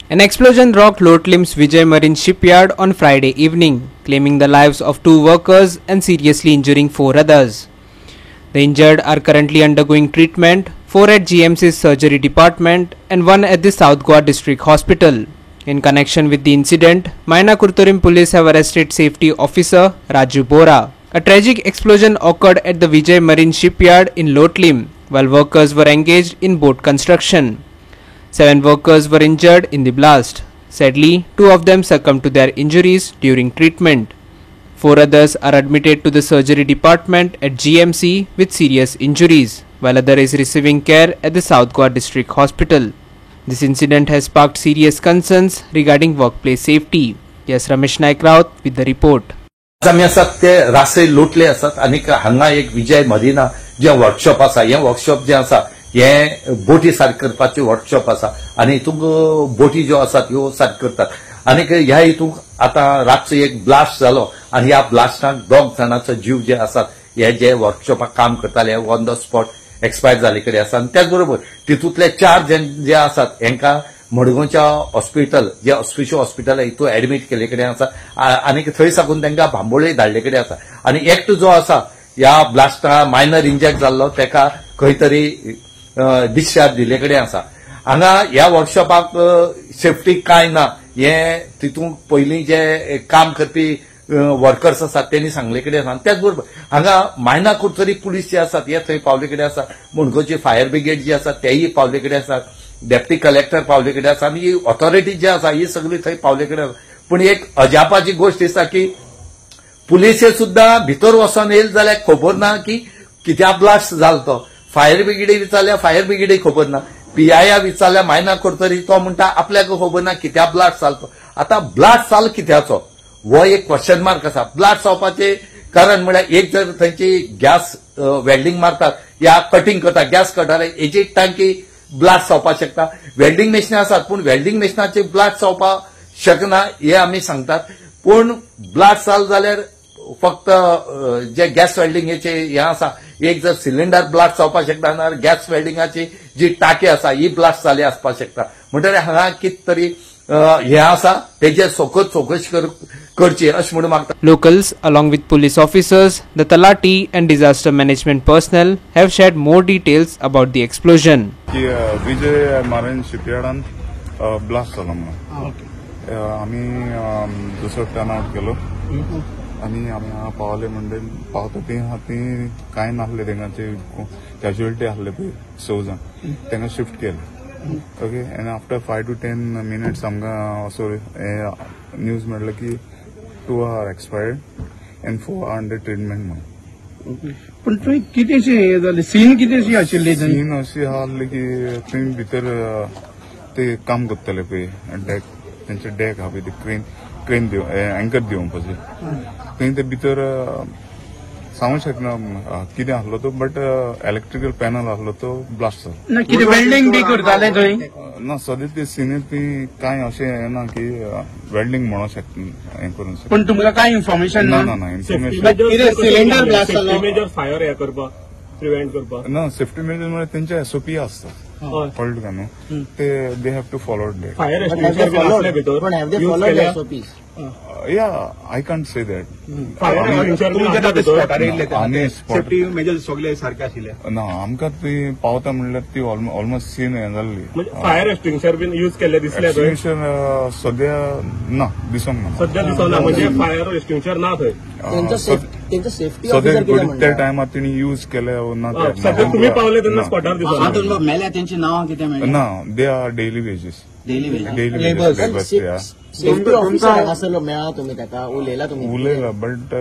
An explosion rocked Lotlim's Vijay Marine shipyard on Friday evening, claiming the lives of 2 workers and seriously injuring 4 others. The injured are currently undergoing treatment, 4 at GMC's surgery department and 1 at the South Goa District Hospital. In connection with the incident, Maina Kurturim police have arrested safety officer Raju Bora. A tragic explosion occurred at the Vijay Marine shipyard in Lotlim while workers were engaged in boat construction. 7 workers were injured in the blast. Sadly, 2 of them succumbed to their injuries during treatment. 4 others are admitted to the surgery department at GMC with serious injuries, while other is receiving care at the South Goa District Hospital. This incident has sparked serious concerns regarding workplace safety. Yes, Ramesh Naik Raut with the report. आमी आसात ते रासय लोटले आसात आणि हांगा एक विजय marina जे workshop आसा हे वर्कशॉप जे आसा हे बोटी सारक करपाचे वर्कशॉप आसा आणि हितूंक बोटी ज्यो आसात ह्यो सारक करतात आणि ह्या हितूंक आता रातचो एक ब्लास्ट जालो आणि ह्या ब्लास्टाक 2 जाणांचो जीव जे आसात हे जे वर्कशॉपाक काम करताले ऑन द स्पॉट एक्सपायर जाले कडेन आसा आणि त्याच बरोबर तितूंतले 4 जण जे आसात हेंका मडगांवच्या हॉस्पिटल जे ऑस्पिशियो हॉस्पिटल हितून ऍडमिट केले कडेन आसा आणि थंय साकून तांकां बांबोळे धाडले कडेन आसा आणि एकटो जो आसा ह्या ब्लास्टा मायनर इंजर्ड जाल्लो तेका खंय तरी डिस्चार्ज दिले कडेन आसा. हांगा ह्या वर्कशॉपाक सेफ्टी काय ना हे तितून पयलीं जे काम करपी वर्कर्स आसात त्यांनी सांगले कडेन आसा. त्याच बरोबर हांगा मायना कुर्तरी पुलीस जे आसात हे थंय पावले कडेन आसा, मडगांवची फायर ब्रिगेड जी आसा तेयी पावले कडेन आसात, डेप्टी कलेक्टर पावले कडेन आसा आणि ही ऑथॉरिटी जी आसा ही सगळी थंय पावले कडेन आसा. पूण एक अजापाची गोष्ट दिसता की पुलिसे सुद्धा भितर वचून येयले जाल्यार खबर ना की कित्याक ब्लास्ट जालो तो. फायर ब्रिगेडी विचारल्यार फायर ब्रिगेडी खबर ना, पीआयआ विचारल्यार मायना करतरी तो म्हणटा आपल्याक खबर ना कित्याक ब्लास्ट जालो तो. आता ब्लास्ट जालो कित्याचो हो एक क्वेश्चन मार्क आसा. ब्लास्ट जावपाचे कारण म्हळ्यार एक जर थंयची गॅस वेल्डिंग मारतात या कटिंग करतात गॅस कटर हेची टांकी ब्लास्ट जावपाक शकता. वेल्डिंग मशीन आसात पूण वेल्डिंग मशिनाचे ब्लास्ट जावपाक शकना हे आमी सांगतात. पूण ब्लास्ट जालो जाल्यार फक्त जे गॅस वेल्डिंगेचे हे आसा एक जर सिलिंडर ब्लास्ट जावपाक शकता ना गॅस वेल्डिंगाची जी टाकी आसा ही ब्लास्ट जाली आसपाक शकता. म्हणटकीर हांगा कितें तरी हे आसा तेजे सखत चौकशी करची अशें म्हणून मागता. Locals along with police officers, the Talati and disaster management personnel have shared more details about the explosion. विजय मारीन शिपयार्डान ब्लास्ट जालो म्हणून आमी दुसरो टर्न आउट केलो आणि आमी हांगा पावले म्हणजे पावता ती कांय नासले तेंगाचे कॅज्युअलिटी आसले पळय 6 जाण तेंका शिफ्ट केले. Okay end after 5 to 10 minutes आमकां असो न्यूज मेळ्ळो की 2 are expired and 4 are under treatment म्हणून. पण थंय कितेंशें हें जालें सीन कितेंशी आशिल्ली सीन अशी आसली की थंय भितर ते काम करताले पळय डेक तेंचे डेक आहा पळय ते क्रेन अँकर दिवपाचे थंय ते भितर सांगूंक शकना कितें आसलो तो बट इलेक्ट्रिकल पॅनल आसलो तो ब्लास्ट जालो. कितें वेल्डिंग बी करताले थंय ना सद्या ते सिनीर ती कांय अशें येना की वेल्डिंग म्हणूं शकता हें करून. पण तुमकां कांय इन्फॉर्मेशन ना इन्फॉर्मेशन सिलिंडर ब्लास्ट जालो मेजर फायर हे करपाक प्रिव्हेंट करपाक ना सेफ्टी मेजर म्हणजे तेंचे SOP आसता कळ्ळें का न्हू ते they have to follow that. Fire extinguisher भितर पण have they followed SOPs? Yeah, I can't say that. Safety measures सगळे सारखे आशिल्ले ना आमकां ती पावता म्हणल्यार ती ऑलमोस्ट सीन हें जाल्ली. फायर एक्सटिंग्विशर बीन यूज केले दिसले थंय सद्या ना दिसूंक ना सद्या दिसना म्हणजे फायर एक्सटिंग्विशर ना थंय. तेंचो सेफ्टी सद्या त्या टायमार तिणी यूज केले ना सद्या तुम्ही पावले तेन्ना स्पॉटार दिसना. मेल्या तेंची नांवां कितें मेळ्ळी ना they are daily wages safety officer आसलो मेळ्ळा तुमी ताका उलयला बट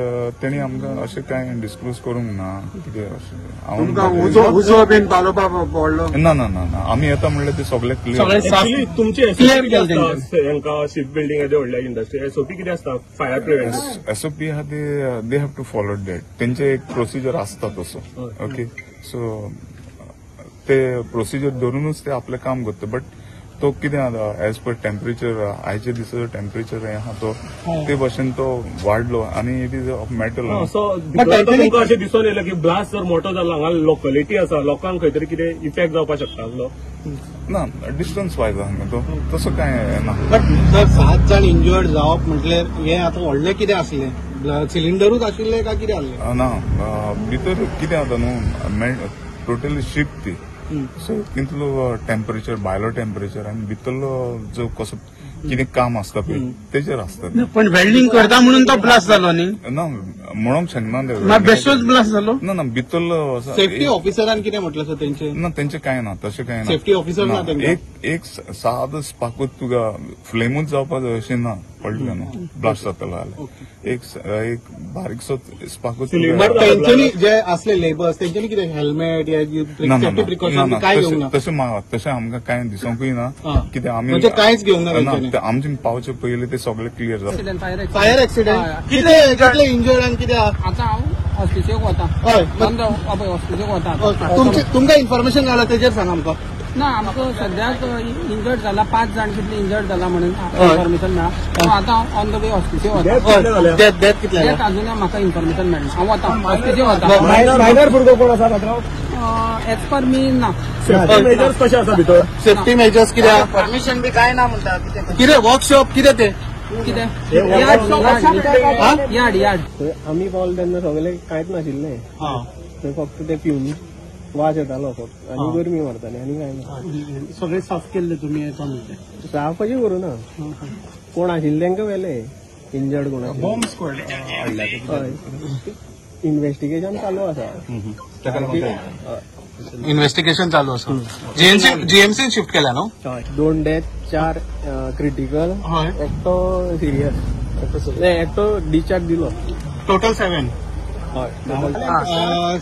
तेणी आमकां अशें कांय डिस्क्लोज करूंक ना कितें अशें उजो बीन पालोवपाक पडलो ना ना ना ना आमी येता म्हणल्यार ते सगळे क्लियर. तुमची हांकां शिप बिल्डिंग येदे व्हडल्या इंडस्ट्री SOP कितें आसता फायर प्रिव्हेंशन SOP आहा ते they have to follow that तेंचे एक प्रोसिजर आसता तसो. ओके सो ते प्रोसिजर धरूनच ते आपलें काम करता बट तो कितें आसा एज पर टेम्परेचर आयचे दिसाचो टेम्परेचर हें आहा तो ते भशेन तो वाडलो आनी it is of metal. So तुमकां अशें दिसून येयलें की ब्लास्ट जर मोठो जालो हांगा लोकलिटी आसा लोकांक खंय तरी कितें इफेक्ट जावपाक शकता ना डिस्टन्स वायज हांगा तो तसं काय ना. बट सर 7 जाण इंजुर्ड जावप म्हटल्यार हे आतां व्हडलें कितें आसलें सिलिंडरूच आशिल्लें काय कितें आसलें? ना भितर कितें जाता न्हू टोटली शीप ती सो तितलो टेम्परेचर भायलो टेम्परेचर आनी भितरलो जो कसो कितें काम आसता पळय तेजेर आसता. पण वेल्डिंग करता म्हणून तो ब्लास्ट जालो न्ही? ना म्हणूंक शकना बेश्टोच ब्लास्ट जालो? ना भितरलो सेफ्टी ऑफिसरान कितें म्हटलें सर तेंचे? ना तेंचे कांय ना तशें कांय ना. सेफ्टी ऑफिसर ना तेंकां? एक साद स्पाकूच तुका फ्लेमूच जावपा जाय अशें ना पडलें न्हू ब्लास्ट जातलो जाल्यार एक बारीकसो स्पाकूच. तेंच्यांनी जे आसले लेबर्स तेंच्यांनी कितें हेल्मेट सेफ्टी प्रिकॉशन काय घेवंक ना? तशें आमकां कांय दिसूंकूय ना कितें आमी म्हणजे कांयच घेवंक ना तेंच्यांनी? आमचे पावचे पयलीं ते सगळे क्लियर जाता. फायर एक्सिडेंट कितले इंजर्ड आनी कितें आतां हांव हॉस्पिटलाक वता. हय हॉस्पिटलाक वता. तुमकां इन्फॉर्मेशन गावला तेजेर सांग आमकां. ना आमकां सद्याक इंजर्ड जाला 5 जाण कितले इंजर्ड जाला म्हणून इन्फॉर्मेशन मेळ्ळा. आतां हांव ऑन द वे हॉस्पिटलाक वता. डेथ कितले अजून म्हाका इन्फॉर्मेशन मेळ्ळी. हांव वता हॉस्पिटलाक वता. मायनर भुरगो कोण आसा फातराव? एज पर मी ना. सेफ्टी मेजर्स कशे आसा भितर? सेफ्टी मेजर्स कितें परमिशन बी काय ना म्हणटा कितें वर्कशॉप कितें ते कितें यार्ड आम्ही पावले तेन्ना सगळे कांयच नाशिल्लें. थंय फक्त ते फ्यूम वास येतालो फक्त आनी गरमी मारताली आनी काय ना. सगळे साफ केल्ले तुमी साफ कशें करूं ना कोण आशिल्ले तांकां व्हेले इंजर्ड कोण बॉम्ब स्क्वॉड हय इन्व्हेस्टिगेशन चालू आसा. इन्व्हेस्टिगेशन चालू आसा. जीएमसी शिफ्ट केला न्हू? 2 डेथ 4 क्रिटिकल एकटो सिरियस एकटो डिस्चार्ज दिलो. टोटल 7.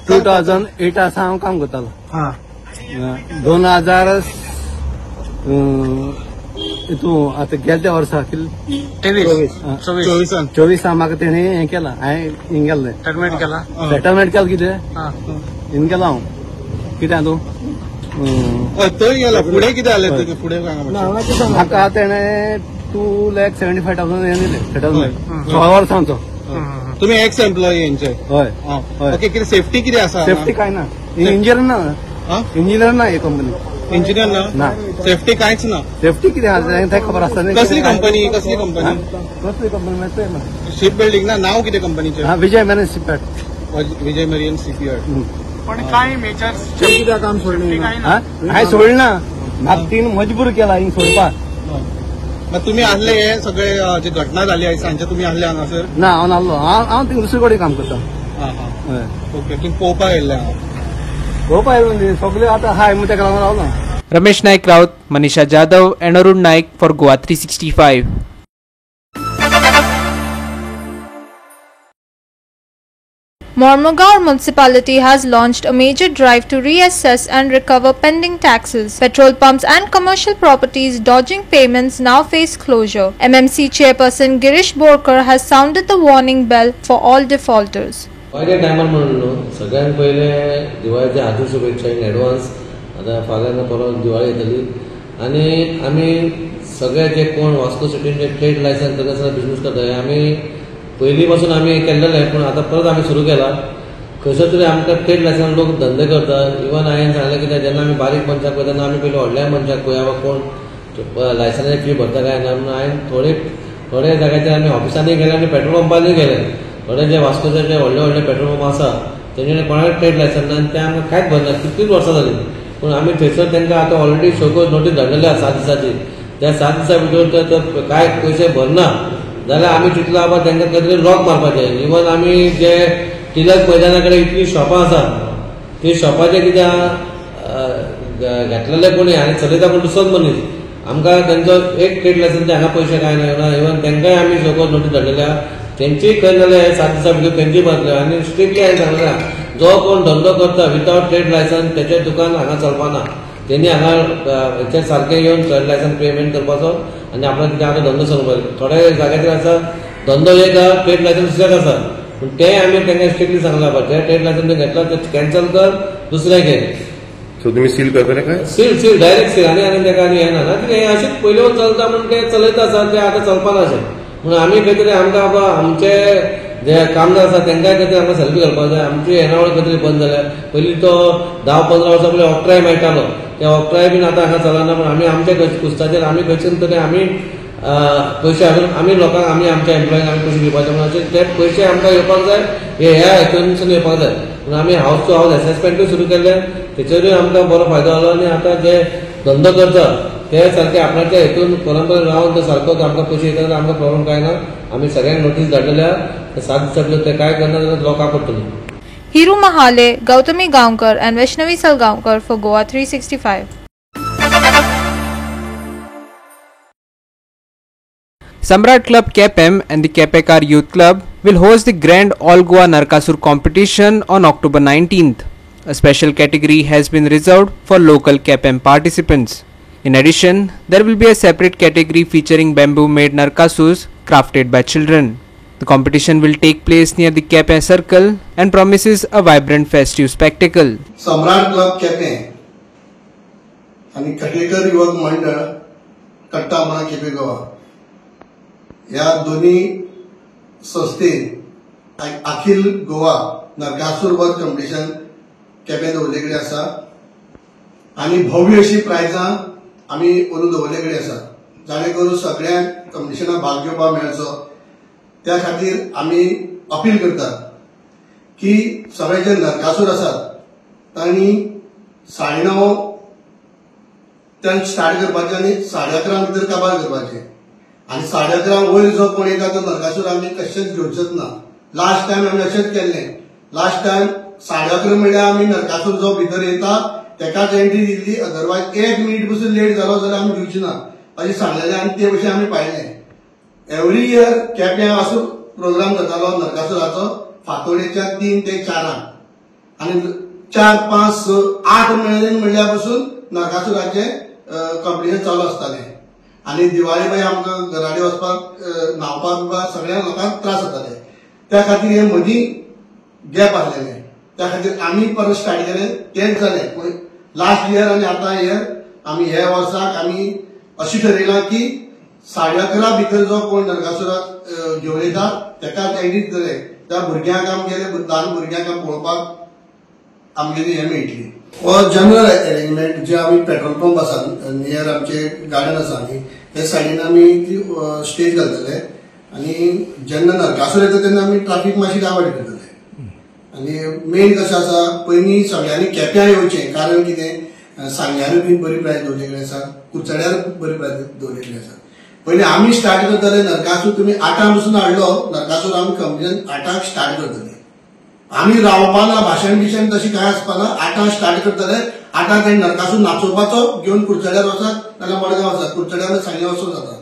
2008 आसा हांव काम करतालो. 2000 हितून आतां गेल्या त्या वर्सा 24 म्हाका तेणी हें केलां हांवें हिंग गेल्लें सेटलमेंट केला. सेटलमेंट केलां कितें हिंग केलां हांव कितें तूं थंय गेला फुडें कितें जालें फुडें सांगा. म्हाका तेणें 2,75,000 हें दिलें सेटलमेंट 6 वर्सांचो. तुमी एक्स एम्प्लॉई यांचे? हय. ओके कितें सेफ्टी कितें आसा? सेफ्टी काय ना इंजिनियर ना इंजिनियर ना हे कंपनी इंजिनियर ना सेफ्टी कांयच ना. सेफ्टी कितें आसा तें खबर आसता न्ही. कसली कंपनी माहिती ना शिप बिल्डिंग ना नाव कितें कंपनीचें? विजय मॅरेन शिपयार्ड. विजय मरीन शिपयार्ड. पण काय मेजर्स कितें काम सोडलें हांवें सोडलें ना म्हाका तीन मजबूर केला हिंग सोडपाक. मग तुम्ही आसले हे सगळे जे घटना झाली आहे सांजे तुम्ही आसले हांगासर? ना हांव नासलो हांव थिंग दुसरे कडेन काम करता. ओके तुम्ही पळोवपाक येयल्ले? पळोवपाक येयलो म्हणजे सगळे आतां हाय म्हूण तेका लागून रावला. Ramesh Naik Raut, Manisha Jadhav and Arun Naik for Goa 365. Mormugao municipality has launched a major drive to reassess and recover pending taxes. Petrol pumps and commercial properties dodging payments now face closure. MMC chairperson Girish Borkar has sounded the warning bell for all defaulters. पयल्या टायमार म्हणून सगळ्यांत पयले दिवाळीचे हार्दिक शुभेच्छा in advance. आतां फाल्यां परत दिवाळी येतली आनी आमी सगळे जे कोण वास्को सिटीन जे ट्रेड लायसन्स इंटरनॅशनल बिजनेस करता आमी पयलीं पासून आमी केल्लेले पूण आतां परत आमी सुरू केला. खंयसर तरी आमकां ट्रेड लायसन्स लोक धंदे करतात. इवन हांवें सांगलें कितें जेन्ना आमी बारीक मनशाक पळय तेन्ना आमी पयलीं व्हडल्या मनशाक पळया वा कोण लायसन्साची फी भरता काय ना म्हणून हांवें थोडे जाग्याचेर आमी ऑफिसांनी गेले आनी पेट्रोल पंपांनी गेले. थोडे जे वास्कोचे जे व्हडले पेट्रोल पंप आसा तेंचे कोणाक ट्रेड लायसन्स ना ते आमकां कांयच भरना. कितलीच वर्सां जालीं पूण आमी थंयसर तांकां आतां ऑलरेडी शोको नोटीस धाडलेली आसा 7 दिसांची. त्या 7 दिसां भितर तर कांय पयशे भरना जाल्यार आमी चिंतलो बाबा तांकां खंय तरी लॉक मारपाचें. इवन आमी जे टिलक मैदाना कडेन इतलीं शॉपां आसा ती शॉपाचे कित्याक घेतलेले कोणी आनी चलयता कोण दुसरोच मनीस आमकां तांचो एक ट्रेड लायसन्स हांगा पयशे कांय ना. इवन तांकांय आमी शोको नोटीस धाडलेल्या तेंचीय खंय जाल्यार 7 दिसां भितर तेंची मारले आनी स्ट्रिक्टली हांवें सांगलें जो कोण धंदो करता विथआउट ट्रेड लायसन्स तेचें दुकान हांगा चलपाना. तेणी हांगा हेचे सारकें येवन ट्रेड लायसन्स पेमेंट करपाचो आनी आपलो कितें आतां धंदो चलोवपाचो. थोडे जाग्याचेर आसा धंदो एक ट्रेड लायसन्स दुसऱ्याक आसा पूण तें आमी तांकां स्ट्रिक्टली सांगला बाबा जे ट्रेड लायसन्स घेतला ते कॅन्सल कर दुसरें घे. सो तुमी सील करतले काय? सील डायरेक्ट सील आनी ताका आनी हें ना कितें हें अशेंच पयलीं चलता म्हूण ते चलयता आसा ते आतां चलपाना अशें म्हणून आमी खंय तरी आमकां बाबा आमचे जे कामदार आसा तांकांय खंय तरी आमकां सेल्फी घालपाक जाय. आमची येणावळ खंय तरी बंद जाल्या. पयलीं तो 10-15 वर्सां पयलीं ऑक्ट्राय मेळटालो ते ऑक्ट्राय बीन आतां हांगा चलना, पण आमी आमच्या कुस्ताचेर आमी खंयच्यान तरी आमी पयशे हाडून आमी लोकांक आमी आमच्या एम्प्लॉयींक आमी पयशे दिवपाचे म्हणून ते पयशे आमकां येवपाक जाय, ह्या हितूनसून येवपाक जाय. म्हणून आमी हावस टू हावस असेसमेंटूय सुरू केल्ले, तेचेरूय आमकां बरो फायदो जालो. आनी आतां जे धंदो करता ते सारखे आपणाच्या हितून परंपरेन रावन तो सारको आमकां पयशे येता जाल्यार आमकां प्रॉब्लेम काय ना. आमी सगळ्यांक नोटीस धाडलेल्या 7 दिसांतल्यो ते काय करना जाल्यार लोकां पडटली. Hiru Mahale, Gautami Gaonkar and Vaishnavi Salgaonkar for Goa 365. Samrat Club KPM and the KPKR Youth Club will host the Grand All Goa Narkasur competition on October 19th. A special category has been reserved for local KPM participants. In addition, there will be a separate category featuring bamboo-made Narkasurs crafted by children. The competition will take place near the KPM Circle and promises a vibrant festive spectacle. Samrat club Quepem आणि कटेकर युवक मंडळ कट्टामणा केपें गोवा ह्या दोन्ही संस्थेन अखिल गोवा नरकासूर वध competition Quepem दवरलेले आसा आणि भव्य अशी प्रायजां आमी ओनू दवरलेली आसा, जाणे करून सगळ्यांक कॉम्पिटिशनाक भाग घेवपाक मेळचो. त्या खातीर आमी अपील करतात की सगळे जे नरकासूर आसात तांणी 9:30 त्यांनी स्टार्ट करपाचें आणि 11:30 भितर काबार करपाचें. आणि 11:30 वयर जो कोण येता तो नरकासूर आमी कशेंच घेवचोच ना. लास्ट टायम आमी अशेंच केल्लें. लास्ट टायम 11:30 म्हणल्यार आमी नरकासूर जो भितर येता तेकाच एंट्री दिल्ली, अदरवायज 1 मिनीट पसून लेट जालो जाल्यार आमी दिवची ना अशें सांगलेलें आणि ते भशेन आमी पाळिल्लें. एवरी इयर केपें असो प्रोग्राम जातालो नरकासुराचो फातोडेच्या 3 ते 4 आणि 4, 5, 6, 8 म्हयने म्हणल्या पासून नरकासुराचे कॉम्पिटिशन चालू आसतालें. आणि दिवाळी मागीर आमकां घराडे वचपाक न्हावपाक सगळ्या लोकांक त्रास जाताले. त्या खातीर हे मदीं गॅप आसलेलें. त्या खातीर आमी परत स्टार्ट केलें. तेंच जालें. पूण लास्ट इयर आणि आतां इयर आमी हे वर्साक आमी अशी ठरयलां की 11:30 भितर जो कोण नरकासुराक घेवन येता तेकाच एंट्री दितले. त्या भुरग्यांक आमगेले ल्हान भुरग्यांक आमकां आमगेली हे मेळटली. हो जनरल अरेंजमेंट जे आमी पेट्रोल पंप आसा नियर आमचे गार्डन आसा न्ही हे सायडीन आमी स्टेज घालतले आणि जेन्ना नरकासूर येता तेन्ना आमी ट्राफीक मातशी डायवर्ट करतले. आणि मेन कशें आसा पयलीं सगळ्यांनी केप्यां येवचें, कारण कितें सांग्यारूय बी बरी प्रायज दवरलेली आसा, कुचड्यार बरी प्रायज दवरलेली आसा. पयलीं आमी स्टार्ट करतले नरकासूर तुमी 8 पसून हाडलो नरकासूर आमी कॉम्पिटिशन 8 स्टार्ट करतले. आमी रावपाना भाशण बिशण तशी काय आसपाना. 8 स्टार्ट करतले. 8 ते नरकासूर नाचोवपाचो घेवन कुर्चड्यार वचत नाल्यार मडगांव वचत. कुर्चड्यार सांगे वचून जाता.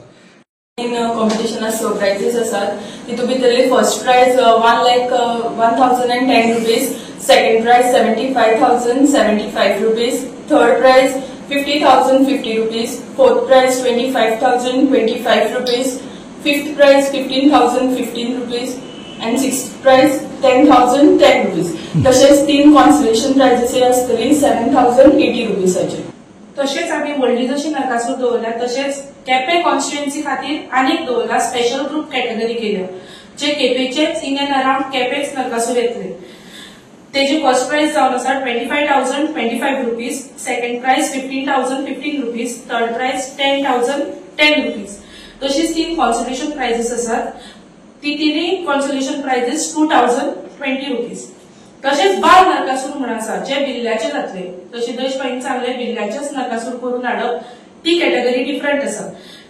इन कॉम्पिटिशनाक प्राइजेस आसात. तितून भितरली first prize 1,1010 rupees, second prize 75,075 rupees, third prize 50,050 rupees, fourth prize 25,025 rupees, fifth prize 15,015 rupees, and sixth prize 10,010 rupees. तसेच 3 कॉन्सोलेशन प्राइजेस असतली 7,080 rupees. तसेच आम्ही व्हडली जशी नरकासूर दवरल्या तसेच केपें कॉन्स्टिट्युएन्सी खातीर आनीक दवरला स्पेशल ग्रुप कॅटेगरी केल्या जे केपेचेच इन एंड अराउंड केपेच नरकासूर येतले. तेजी फर्स्ट प्राइज जावन आसा 25,025 rupees, second prize 15,015 rupees, third prize 10,010 rupees. तशीच 3 कॉन्सोलेशन प्राइजेस आसात. ती तिनी कॉन्सोलेशन प्राइजेस 2,020 रुपीज. तसेच बाल नरकासूर म्हणून आसा जे बिल्ल्याचे जातले. तशी देशपाईन सांगले बिल्ल्याचेच नरकासूर करून हाडप ती कॅटेगरी डिफरंट आसा.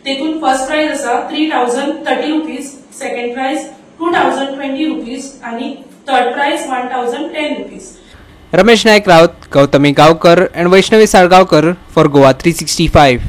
तेतून फर्स्ट प्राइज आसा 3,030 रुपीज, सेकंड प्राइज 2,020 रुपीज आणि third price 1,010 rupees. Ramesh Naik Raut, Gautami Gaonkar and Vaishnavi Salgaonkar for Goa 365.